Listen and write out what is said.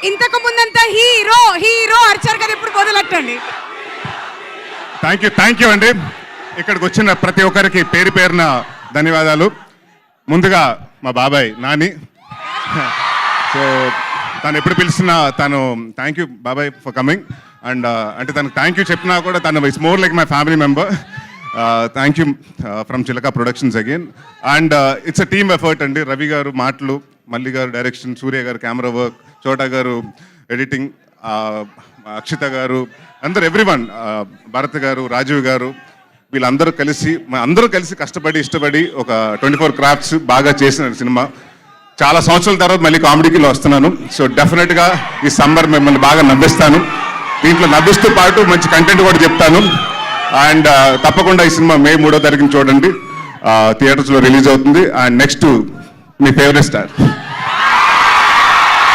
ఇంతకు ముందంతా hero hero అర్చారు కదా, ఇప్పుడు మొదలెట్టండి. థ్యాంక్ యూ అండి. ఇక్కడికి వచ్చిన ప్రతి ఒక్కరికి పేరు పేరున ధన్యవాదాలు. ముందుగా మా బాబాయ్ నాని. సో తను ఎప్పుడు పిలిచినా తను థ్యాంక్ యూ బాబాయ్ ఫర్ కమింగ్. అండ్ అంటే తనకు థ్యాంక్ యూ చెప్పినా కూడా తను it's more like my family member. Thank you from Chilaka productions again. And it's a team effort అండి. రవి గారు మాటలు, మల్లి గారు డైరెక్షన్, సూర్య గారు కెమెరా వర్క్, చోటా గారు ఎడిటింగ్, అక్షిత గారు, అందరు ఎవ్రీవన్, భరత్ గారు, రాజీవ్ గారు, వీళ్ళందరూ కలిసి కష్టపడి ఇష్టపడి ఒక 24 క్రాఫ్ట్స్ బాగా చేసిన సినిమా. చాలా సంవత్సరాల తర్వాత మళ్ళీ కామెడీలో వస్తున్నాను. సో డెఫినెట్గా ఈ సమ్మర్ మిమ్మల్ని బాగా నవ్విస్తాను. దీంట్లో నవ్విస్తూ పాటు మంచి కంటెంట్ కూడా చెప్తాను. అండ్ తప్పకుండా ఈ సినిమా మే 3వ తారీఖున చూడండి, థియేటర్స్లో రిలీజ్ అవుతుంది. And next me favourite star